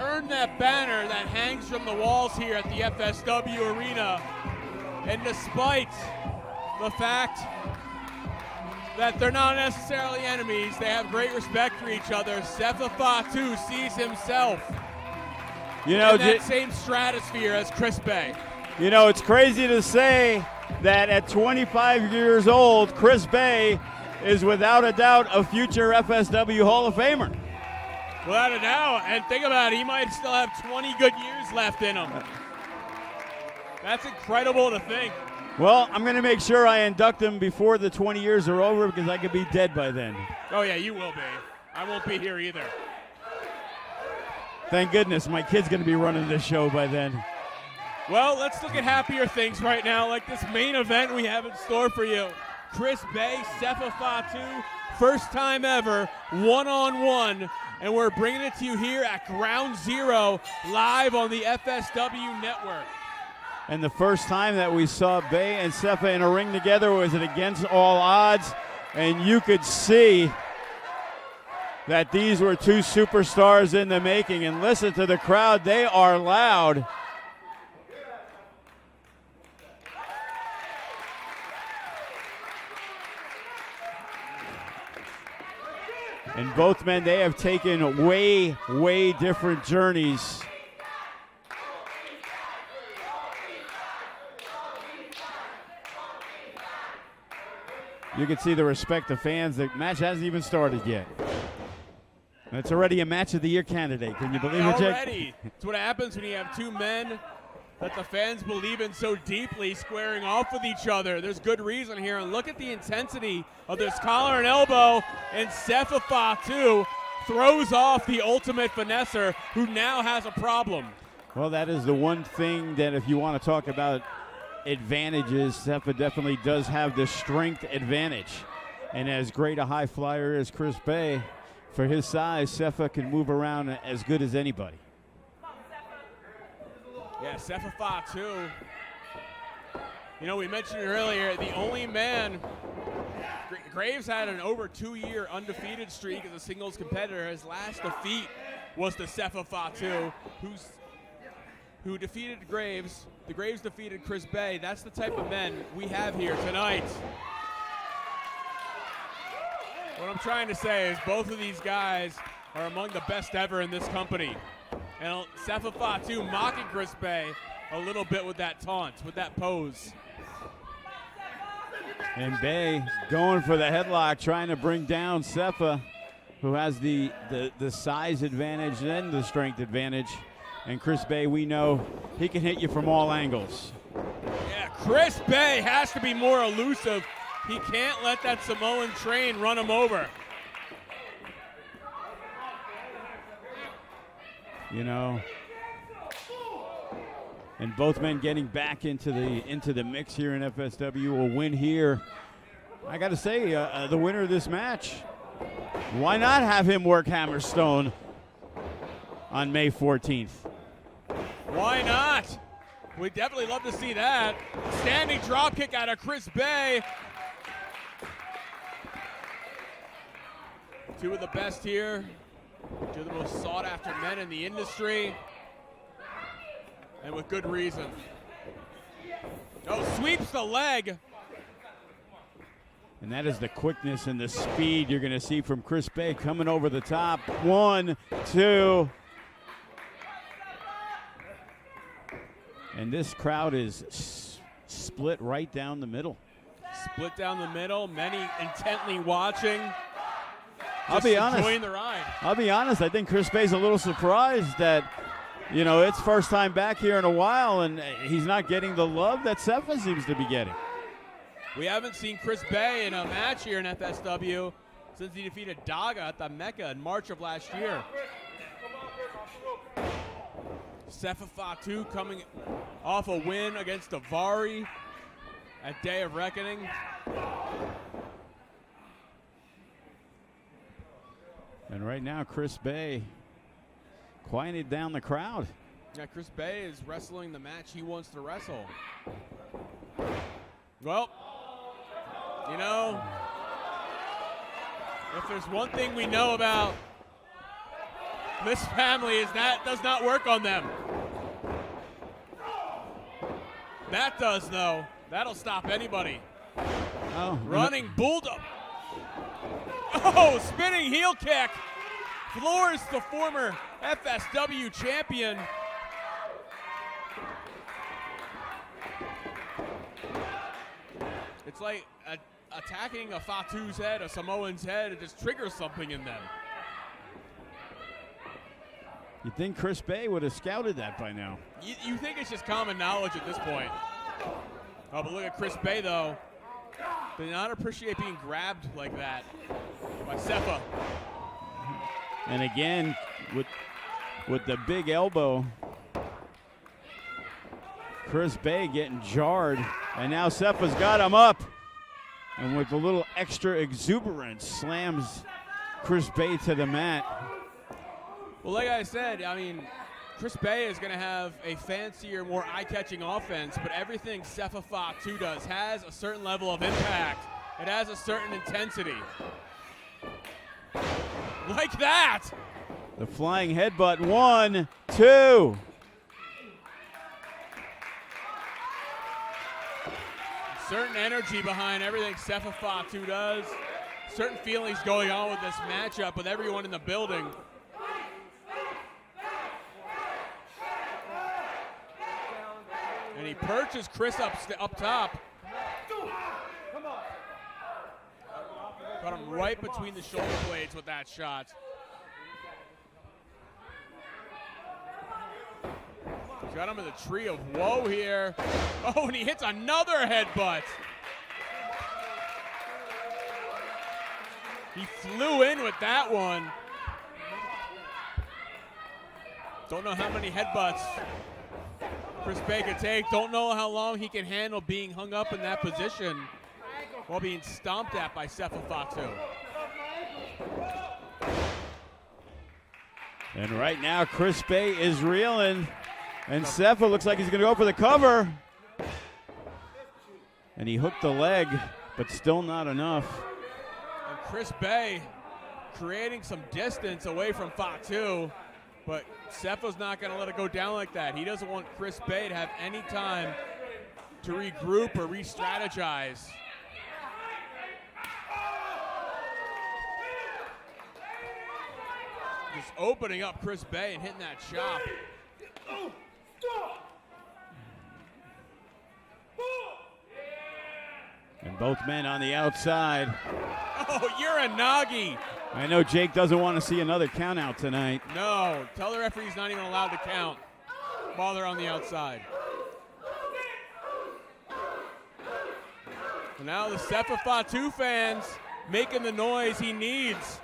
earned that banner that hangs from the walls here at the FSW Arena. And despite the fact that they're not necessarily enemies, they have great respect for each other. Sefa Fatu sees himself in that same stratosphere as Chris Bay. You know, it's crazy to say that at 25 years old, Chris Bay is without a doubt a future FSW Hall of Famer. Without a doubt, and think about it, he might still have 20 good years left in him. That's incredible to think. Well, I'm going to make sure I induct him before the 20 years are over because I could be dead by then. Oh yeah, you will be. I won't be here either. Thank goodness, my kid's going to be running this show by then. Well, let's look at happier things right now, like this main event we have in store for you. Chris Bay, Sefa Fatu, first time ever, one-on-one, and we're bringing it to you here at Ground Zero, live on the FSW Network. And the first time that we saw Bay and Sefa in a ring together was it against all odds, and you could see that these were two superstars in the making. And listen to the crowd, they are loud. And both men, they have taken way, way different journeys. You can see the respect of fans. The match hasn't even started yet. It's already a match of the year candidate. Can you believe it, Jake? Already. It's what happens when you have two men that the fans believe in so deeply squaring off with each other. There's good reason here. And look at the intensity of this collar and elbow. And Sefa Fatu throws off the ultimate finesser, who now has a problem. Well, that is the one thing that if you want to talk about advantages, Sefa definitely does have the strength advantage. And as great a high flyer as Chris Bay, for his size, Sefa can move around as good as anybody. Yeah, Sefa Fatu. You know, we mentioned earlier, the only man, Graves had an over 2-year undefeated streak as a singles competitor. His last defeat was to Sefa Fatu, who defeated Graves. The Graves defeated Chris Bay. That's the type of men we have here tonight. What I'm trying to say is both of these guys are among the best ever in this company. And Sefa Fatu mocking Chris Bay a little bit with that taunt, with that pose. And Bay going for the headlock, trying to bring down Sefa, who has the size advantage and the strength advantage. And Chris Bay, we know he can hit you from all angles. Yeah, Chris Bay has to be more elusive. He can't let that Samoan train run him over. You know, and both men getting back into the mix here in FSW. A win here, I got to say, the winner of this match. Why not have him work Hammerstone on May 14th? Why not? We'd definitely love to see that. Standing dropkick out of Chris Bay. Two of the best here. Two of the most sought-after men in the industry. And with good reason. Oh, sweeps the leg. And that is the quickness and the speed you're going to see from Chris Bay coming over the top. 1, 2. And this crowd is split right down the middle. Split down the middle, many intently watching. I'll be honest. Enjoying the ride. I'll be honest. I think Chris Bay's a little surprised that, you know, it's first time back here in a while, and he's not getting the love that Sefa seems to be getting. We haven't seen Chris Bay in a match here in FSW since he defeated Daga at the Mecca in March of last year. Sefa Fatu coming off a win against Davari at Day of Reckoning. And right now, Chris Bay quieted down the crowd. Yeah, Chris Bay is wrestling the match he wants to wrestle. Well, you know, if there's one thing we know about This family does not work on them. That does, though. That'll stop anybody. Oh, Running bulldog. Oh, spinning heel kick. Floors the former FSW champion. It's like attacking a Fatu's head, a Samoan's head, it just triggers something in them. You'd think Chris Bay would have scouted that by now. You think it's just common knowledge at this point. Oh, but look at Chris Bay, though. Did not appreciate being grabbed like that by Sefa. And again, with the big elbow, Chris Bay getting jarred. And now Sefa's got him up. And with a little extra exuberance, slams Chris Bay to the mat. Well, like I said, I mean, Chris Bay is going to have a fancier, more eye-catching offense, but everything Sefa Fatu does has a certain level of impact. It has a certain intensity. Like that! The flying headbutt, 1, 2. Certain energy behind everything Sefa Fatu does. Certain feelings going on with this matchup with everyone in the building. And he perches Chris up top. Got him right between the shoulder blades with that shot. He's got him in the tree of woe here. Oh, and he hits another headbutt. He flew in with that one. Don't know how many headbutts Chris Bay could take. Don't know how long he can handle being hung up in that position while being stomped at by Sefa Fatu. And right now, Chris Bay is reeling. And Sefa looks like he's going to go for the cover. And he hooked the leg, but still not enough. And Chris Bay creating some distance away from Fatu, but Sefa's not going to let it go down like that. He doesn't want Chris Bay to have any time to regroup or re-strategize. Just opening up Chris Bay and hitting that chop. And both men on the outside. Oh, Uranagi. I know Jake doesn't want to see another count out tonight. No, tell the referee he's not even allowed to count while they're on the outside. And now the Sefa Fatu fans making the noise he needs.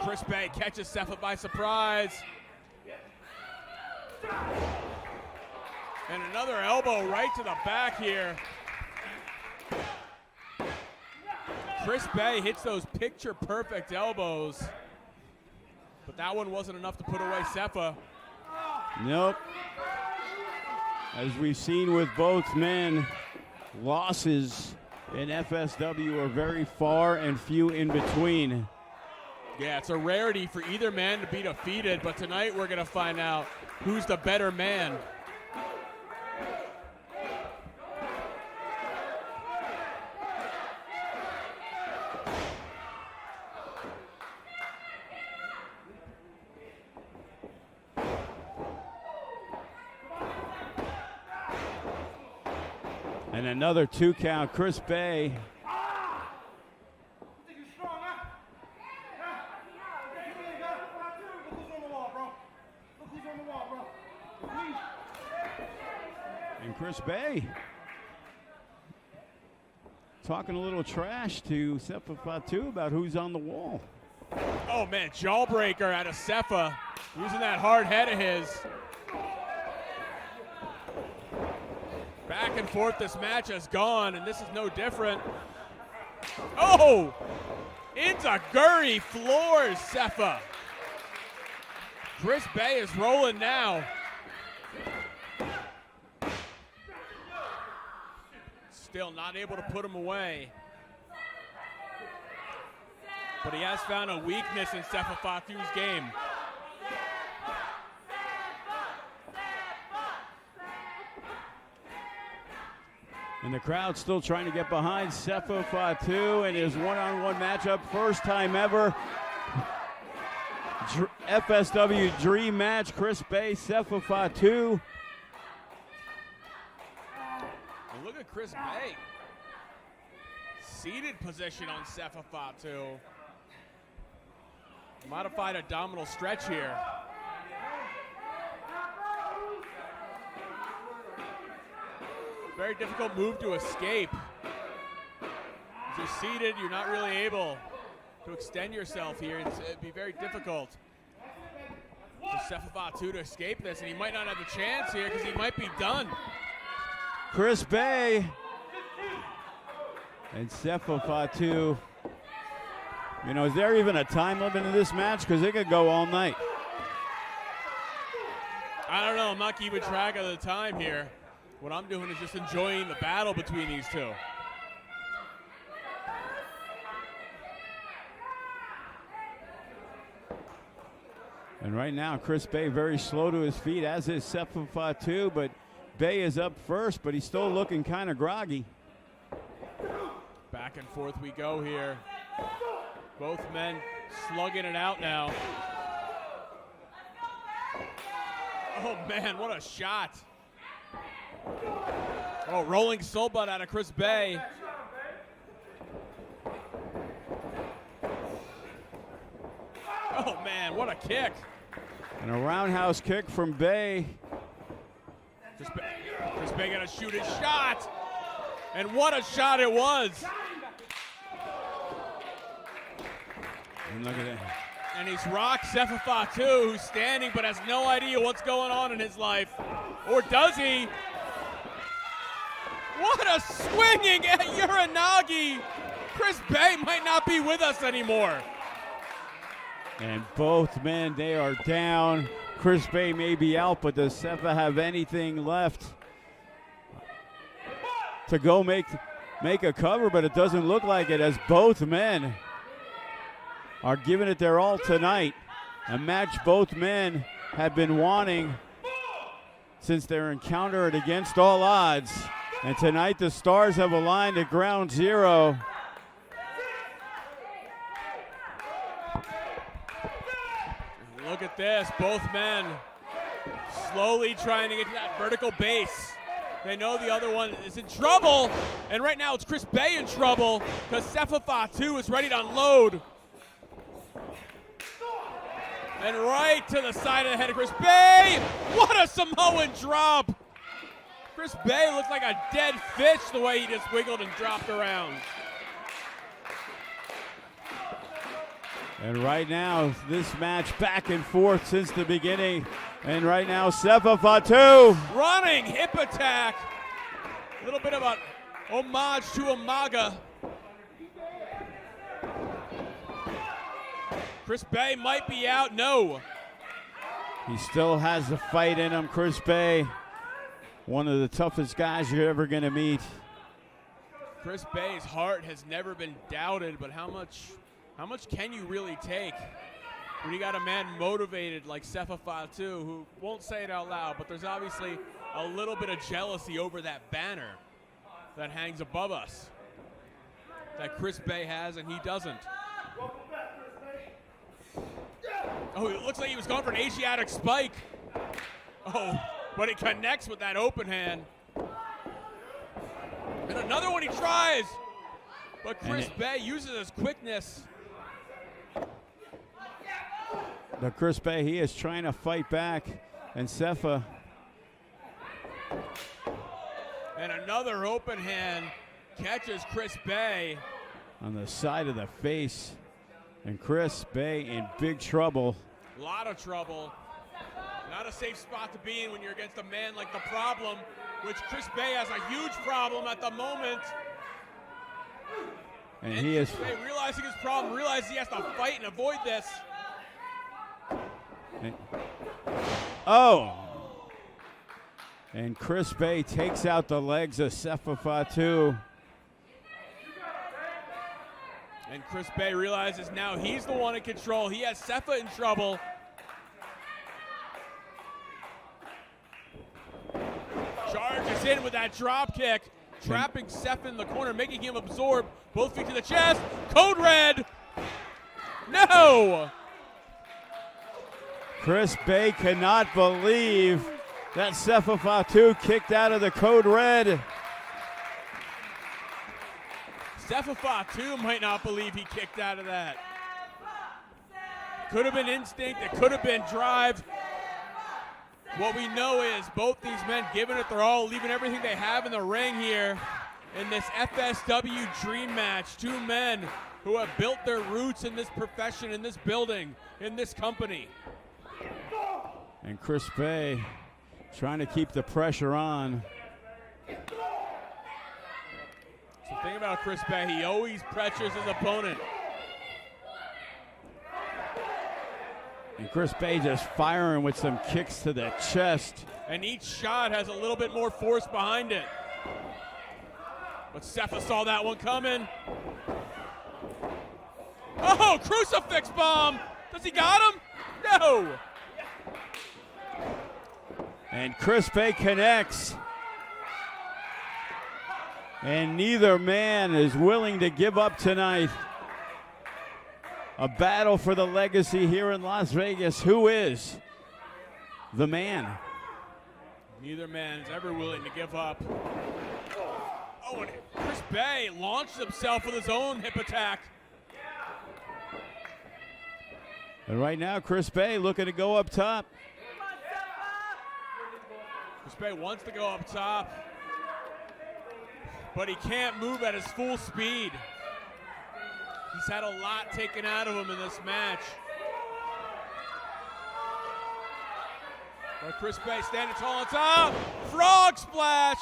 Chris Bay catches Sefa by surprise. And another elbow right to the back here. Chris Bay hits those picture-perfect elbows. But that one wasn't enough to put away Sefa. Nope. As we've seen with both men, losses in FSW are very far and few in between. Yeah, it's a rarity for either man to be defeated, but tonight we're going to find out who's the better man. And another 2 count, Chris Bay. And Chris Bay talking a little trash to Sefa Fatu about who's on the wall. Oh man, jawbreaker out of Sefa, using that hard head of his. Back and forth this match has gone, and this is no different. Oh! Inzaguri floors Sefa. Chris Bay is rolling now. Still not able to put him away. but he has found a weakness in Sefa Fatu's game. And the crowd still trying to get behind Sefa Fatu in his one-on-one matchup. First time ever. FSW dream match. Chris Bay, Sefa Fatu. And look at Chris Bay. Seated position on Sefa Fatu. Modified abdominal stretch here. Very difficult move to escape. As you're seated, you're not really able to extend yourself here. It'd be very difficult for Sefa Fatu to escape this, and he might not have a chance here because he might be done. Chris Bay and Sefa Fatu. You know, is there even a time limit in this match? Because it could go all night. I don't know. I'm not keeping track of the time here. What I'm doing is just enjoying the battle between these two. And right now, Chris Bay very slow to his feet, as is Sefa Fatu, but Bay is up first, but he's still looking kind of groggy. Back and forth we go here. Both men slugging it out now. Oh man, what a shot. Oh, rolling soul butt out of Chris Bay. Oh man, what a kick. And a roundhouse kick from Bay. Chris Bay gonna shoot his shot. And what a shot it was. And look at that. And he's rocked Sefa Fatu, who's standing but has no idea what's going on in his life. Or does he? What a swinging at Uranagi. Chris Bay might not be with us anymore. And both men, they are down. Chris Bay may be out, but does Sefa have anything left to go make a cover? But it doesn't look like it, as both men are giving it their all tonight. A match both men have been wanting since their encounter at Against All Odds. And tonight the stars have aligned at ground zero. Look at this, both men slowly trying to get to that vertical base. They know the other one is in trouble, and right now it's Chris Bay in trouble because Sefa Fatu is ready to unload. And right to the side of the head of Chris Bay. What a Samoan drop. Chris Bay looked like a dead fish the way he just wiggled and dropped around. And right now, this match back and forth since the beginning. And right now, Sefa Fatu. Running hip attack. A little bit of a homage to Umaga. Chris Bay might be out. No. He still has the fight in him, Chris Bay. One of the toughest guys you're ever going to meet. Chris Bay's heart has never been doubted, but how much can you really take when you got a man motivated like Sefa Fatu, who won't say it out loud, but there's obviously a little bit of jealousy over that banner that hangs above us that Chris Bay has and he doesn't. Oh, it looks like he was going for an Asiatic spike. Oh, but he connects with that open hand. And another one he tries. But Chris Bay uses his quickness. The Chris Bay, he is trying to fight back. And Sefa. And another open hand catches Chris Bay On the side of the face. And Chris Bay in big trouble. A lot of trouble. Not a safe spot to be in when you're against a man like The Problem, which Chris Bay has a huge problem at the moment. And he is Chris Bay realizing his problem, realizes he has to fight and avoid this. Oh! And Chris Bay takes out the legs of Sefa Fatu. And Chris Bay realizes now he's the one in control. He has Sefa in trouble. Charges in with that drop kick, trapping Sefa in the corner, making him absorb. Both feet to the chest. Code red. No! Chris Bay cannot believe that Sefa Fatu kicked out of the code red. Sefa Fatu might not believe he kicked out of that. Could have been instinct, it could have been drive. What we know is both these men giving it their all, leaving everything they have in the ring here in this FSW dream match. Two men who have built their roots in this profession, in this building, in this company. And Chris Bay trying to keep the pressure on. So think about Chris Bay, he always pressures his opponent. And Chris Bay just firing with some kicks to the chest. And each shot has a little bit more force behind it. But Sefa saw that one coming. Oh, crucifix bomb! Does he got him? No! And Chris Bay connects. And neither man is willing to give up tonight. A battle for the legacy here in Las Vegas. Who is the man? Neither man is ever willing to give up. Oh, and Chris Bay launched himself with his own hip attack. And right now, Chris Bay looking to go up top. Chris Bay wants to go up top, but he can't move at his full speed. He's had a lot taken out of him in this match. But Chris Bay standing tall on top. Frog splash.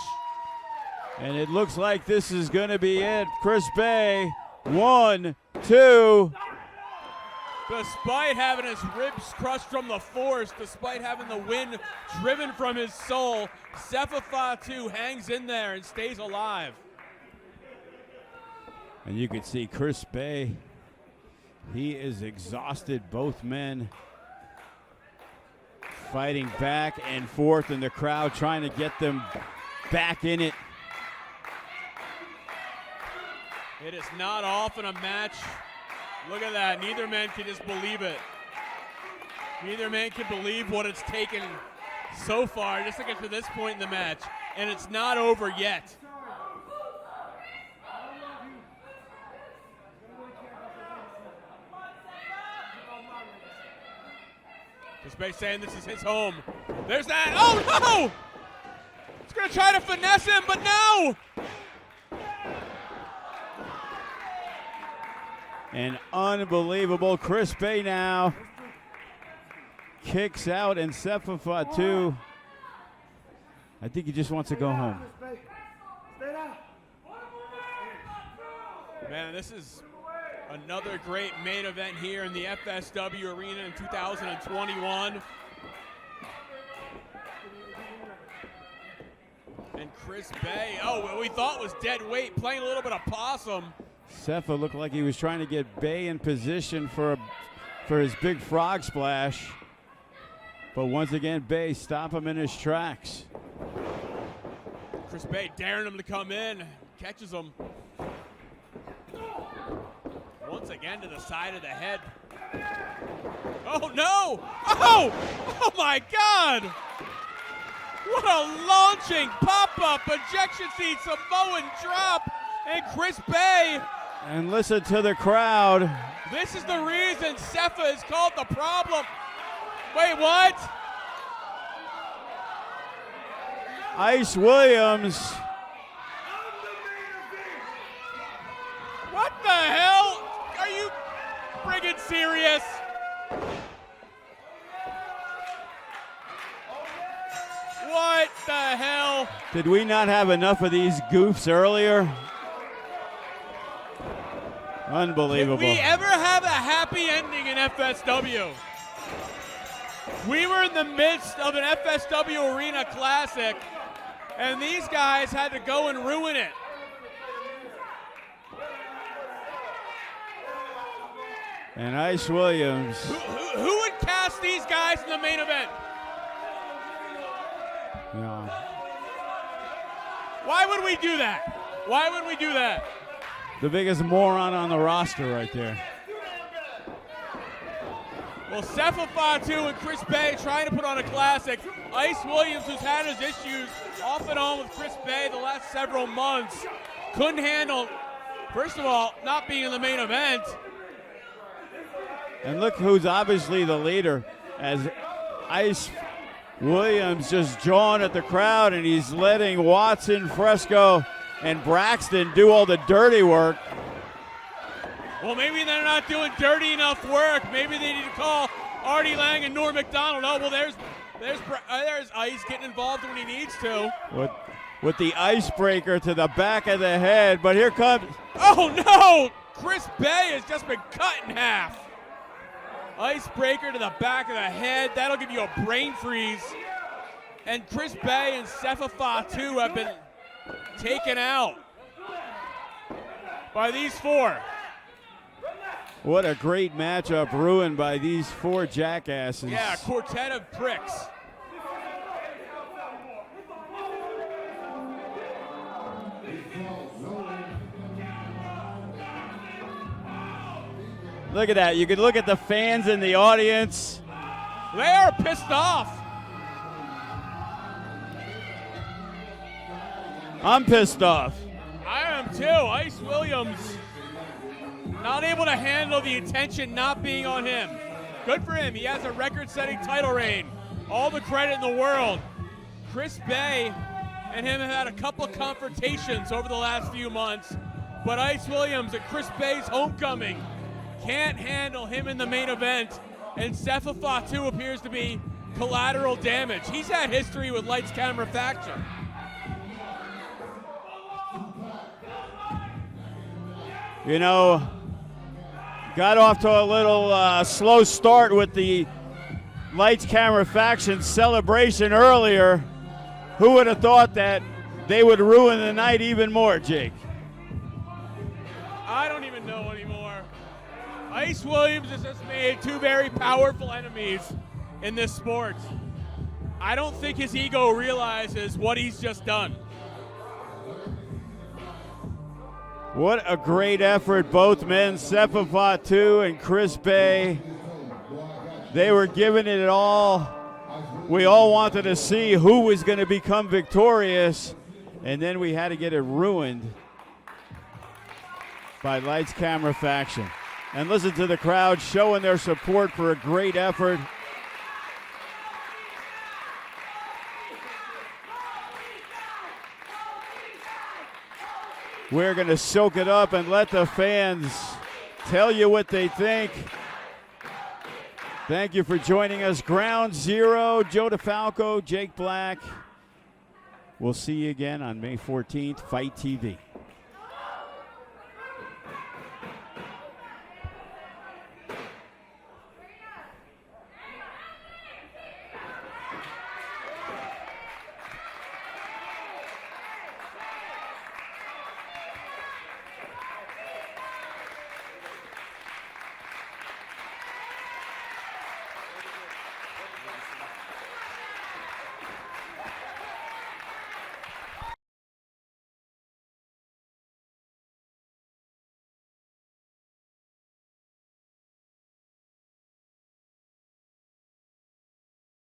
And it looks like this is going to be it. Chris Bay, 1, 2. Despite having his ribs crushed from the force, despite having the wind driven from his soul, Sefa Fatu hangs in there and stays alive. And you can see Chris Bay, he is exhausted. Both men fighting back and forth in the crowd, trying to get them back in it. It is not often a match. Look at that. Neither man can just believe it. Neither man can believe what it's taken so far just to get to this point in the match. And it's not over yet. Chris Bay saying this is his home. There's that. Oh, no! He's going to try to finesse him, but no! And unbelievable. Chris Bay now kicks out, and Sefa Fatu, I think he just wants to go home. Man, this is another great main event here in the FSW arena in 2021. And Chris Bay, oh, what we thought was dead weight, playing a little bit of possum. Sefa looked like he was trying to get Bay in position for his big frog splash. But once again, Bay stop him in his tracks. Chris Bay daring him to come in, catches him. Once again to the side of the head. Oh no! Oh! Oh my God! What a launching pop-up ejection seat Samoan drop, and Chris Bay. And listen to the crowd. This is the reason Sefa is called the problem. Wait, what? Ice Williams. What the hell? Are you friggin' serious? What the hell? Did we not have enough of these goofs earlier? Unbelievable. Did we ever have a happy ending in FSW? We were in the midst of an FSW Arena Classic, and these guys had to go and ruin it. And Ice Williams. Who would cast these guys in the main event? Yeah. Why would we do that? Why would we do that? The biggest moron on the roster right there. Well, Sefa, Fatu, and Chris Bay trying to put on a classic. Ice Williams, who's had his issues off and on with Chris Bay the last several months, couldn't handle, first of all, not being in the main event. And look who's obviously the leader, as Ice Williams just jawing at the crowd, and he's letting Watson, Fresco, and Braxton do all the dirty work. Well, maybe they're not doing dirty enough work. Maybe they need to call Artie Lang and Norm McDonald. Oh, well, there's Ice getting involved when he needs to. With the icebreaker to the back of the head, but here comes... Oh, no! Chris Bay has just been cut in half. Icebreaker to the back of the head. That'll give you a brain freeze. And Chris Bay and Sefa Fatu have been taken out by these four. What a great matchup ruined by these four jackasses. Yeah, a quartet of pricks. Look at that. You can look at the fans in the audience. They are pissed off. I'm pissed off. I am too. Ice Williams not able to handle the attention not being on him. Good for him. He has a record-setting title reign. All the credit in the world. Chris Bay and him have had a couple of confrontations over the last few months, but Ice Williams at Chris Bay's homecoming can't handle him in the main event, and Sefa Fatu appears to be collateral damage. He's had history with Lights Camera Faction. You know, got off to a little slow start with the Lights Camera Faction celebration earlier. Who would have thought that they would ruin the night even more, Jake? I don't even know anymore. Ice Williams has just made two very powerful enemies in this sport. I don't think his ego realizes what he's just done. What a great effort, both men, Sefa Fatu and Chris Bay. They were giving it all. We all wanted to see who was going to become victorious, and then we had to get it ruined by Lights Camera Faction. And listen to the crowd showing their support for a great effort. We're going to soak it up and let the fans tell you what they think. Thank you for joining us. Ground Zero, Joe DeFalco, Jake Black. We'll see you again on May 14th, FITE TV.